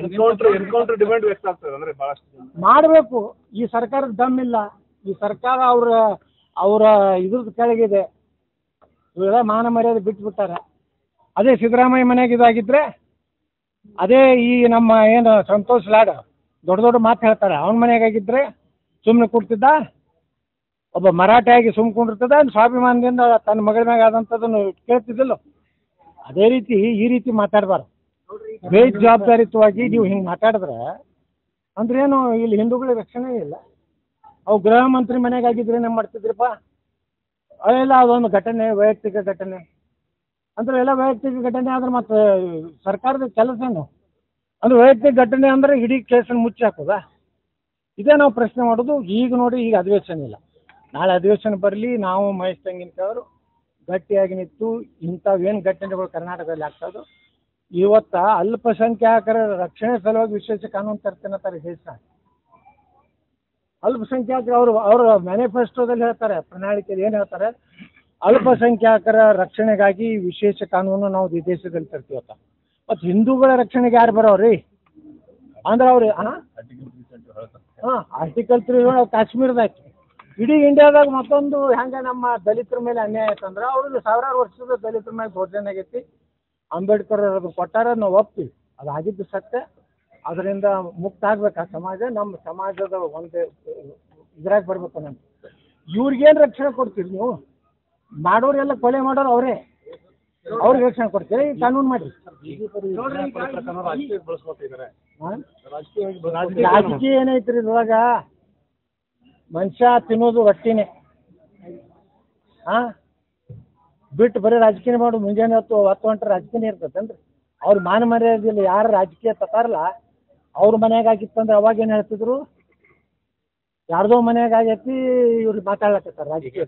Encounter demand ವ್ಯಕ್ತ ಆಗ್ತದೆ ಅಂದ್ರೆ ಬಹಳಷ್ಟು ಮಾಡಬೇಕು. ಈ ಸರ್ಕಾರದ ದಮ್ ಇಲ್ಲ. ಈ ಸರ್ಕಾರ ಅವರ ಇದ್ರದ್ದು ಕೆಳಗಿದೆ. ಇವೆಲ್ಲ ಮಾನ ಮರ್ಯಾದೆ ಬಿಟ್ಬಿಟ್ಟಾರೆ. ಅದೇ ಸಿದ್ದರಾಮಯ್ಯ ಮನೆಗೆ ಇದಾಗಿದ್ರೆ, ಅದೇ ಈ ನಮ್ಮ ಏನು ಸಂತೋಷ್ ಲಾಡ್ ದೊಡ್ಡ ದೊಡ್ಡ ಮಾತು ಹೇಳ್ತಾರೆ, ಅವನ ಮನೆಗಾಗಿದ್ರೆ ಸುಮ್ಮನೆ ಕೊಡ್ತಿದ್ದ. ಒಬ್ಬ ಮರಾಠಿಯಾಗಿ ಸುಮ್ಕೊಂಡಿರ್ತದ, ಸ್ವಾಭಿಮಾನದಿಂದ ತನ್ನ ಮಗಳ ಮ್ಯಾಗ ಆದಂಥದ್ದನ್ನು ಕೇಳ್ತಿದ್ದಿಲ್ಲ. ಅದೇ ರೀತಿ ಈ ರೀತಿ ಮಾತಾಡಬಾರ್ದು. ಬೇಜವಾಬ್ದಾರಿತವಾಗಿ ನೀವು ಹಿಂಗೆ ಮಾತಾಡಿದ್ರೆ ಅಂದ್ರೇನು, ಇಲ್ಲಿ ಹಿಂದೂಗಳ ರಕ್ಷಣೆ ಇಲ್ಲ. ಅವು ಗೃಹ ಮಂತ್ರಿ ಮನೆಗಾಗಿದ್ರೆ ಏನು ಮಾಡ್ತಿದ್ರಪ್ಪ? ಅವೆಲ್ಲ ಅದೊಂದು ಘಟನೆ, ವೈಯಕ್ತಿಕ ಘಟನೆ ಅಂದ್ರೆ ಎಲ್ಲ ವೈಯಕ್ತಿಕ ಘಟನೆ ಆದ್ರೆ ಮತ್ತೆ ಸರ್ಕಾರದ ಕೆಲಸ ಏನು? ಅಂದ್ರೆ ವೈಯಕ್ತಿಕ ಘಟನೆ ಅಂದರೆ ಇಡೀ ಕೇಸನ್ನು ಮುಚ್ಚಿ ಹಾಕೋದಾ? ಇದೇ ನಾವು ಪ್ರಶ್ನೆ ಮಾಡೋದು. ಈಗ ನೋಡಿ, ಈಗ ಅಧಿವೇಶನ ಇಲ್ಲ, ನಾಳೆ ಅಧಿವೇಶನ ಬರಲಿ. ನಾವು ಮಹೇಶ್ ತೆಂಗಿನಕಾಯಿ ಗಟ್ಟಿಯಾಗಿ ನಿಂತು ಇಂಥವೇನು ಘಟನೆಗಳು ಕರ್ನಾಟಕದಲ್ಲಿ ಆಗ್ತದೋ, ಇವತ್ತು ಅಲ್ಪಸಂಖ್ಯಾತರ ರಕ್ಷಣೆ ಸಲುವಾಗಿ ವಿಶೇಷ ಕಾನೂನು ತರ್ತೇನೆ ಅಂತಾರೆ ದೇಶ. ಅಲ್ಪಸಂಖ್ಯಾತರು ಅವ್ರ ಮ್ಯಾನಿಫೆಸ್ಟೋದಲ್ಲಿ ಹೇಳ್ತಾರೆ, ಪ್ರಣಾಳಿಕೆಯಲ್ಲಿ ಏನು ಹೇಳ್ತಾರೆ? ಅಲ್ಪಸಂಖ್ಯಾತರ ರಕ್ಷಣೆಗಾಗಿ ವಿಶೇಷ ಕಾನೂನು ನಾವು ಈ ದೇಶದಲ್ಲಿ ತರ್ತೀವತ್ತ. ಮತ್ತು ಹಿಂದೂಗಳ ರಕ್ಷಣೆಗೆ ಯಾರು ಬರೋರಿ ಅಂದ್ರೆ ಅವ್ರು ಆರ್ಟಿಕಲ್ 3 ಕಾಶ್ಮೀರದಾಕಿ ಇಡೀ ಇಂಡಿಯಾದಾಗ ಮತ್ತೊಂದು ಹೆಂಗೆ ನಮ್ಮ ದಲಿತರ ಮೇಲೆ ಅನ್ಯಾಯ ಆಯ್ತಂದ್ರೆ, ಅವ್ರಿಗೆ ಸಾವಿರಾರು ವರ್ಷದ ದಲಿತರ ಮೇಲೆ ದೌರ್ಜನ್ಯ ಆಗೈತಿ. ಅಂಬೇಡ್ಕರ್ ಅದು ಕೊಟ್ಟಾರ, ನಾವು ಒಪ್ತೀವಿ, ಅದು ಆಗಿದ್ದು ಸತ್ಯ. ಅದರಿಂದ ಮುಕ್ತ ಆಗ್ಬೇಕು ಆ ಸಮಾಜ. ನಮ್ಮ ಸಮಾಜದ ಒಂದು ಇದ್ರಾಗ ಬರ್ಬೇಕು. ನಾನು ಇವ್ರಿಗೇನು ರಕ್ಷಣೆ ಕೊಡ್ತೀರಿ ನೀವು? ಮಾಡೋರೆಲ್ಲ ಕೊಲೆ ಮಾಡೋರು ಅವರೇ, ಅವ್ರಿಗೆ ರಕ್ಷಣೆ ಕೊಡ್ತೀರಿ? ಈ ಕಾನೂನು ಮಾಡಿ. ರಾಜಕೀಯ ಏನೈತ್ರಿ ಇದ್ರಾಗ? ಮನುಷ್ಯ ತಿನ್ನೋದು ರೊಟ್ಟಿನೇ ಬಿಟ್ಟು ಬರೀ ರಾಜಕೀಯ ಮಾಡು. ಮುಂಜಾನೆ 10 ಗಂಟೆ ರಾಜಕೀಯ ಇರ್ತೈತೇನ್ರಿ? ಅವ್ರ ಮಾನ ಮರ್ಯಾದಿಲ್ಲ. ಯಾರು ರಾಜಕೀಯ ತತಾರಲ್ಲ ಅವ್ರ ಮನ್ಯಾಗ ಆಗಿತ್ತಂದ್ರೆ ಅವಾಗ ಏನು ಹೇಳ್ತಿದ್ರು? ಯಾರ್ದೋ ಮನ್ಯಾಗ ಆಗೈತಿ, ಇವ್ರು ಮಾತಾಡ್ಲಕತ್ತಾರ ರಾಜಕೀಯ.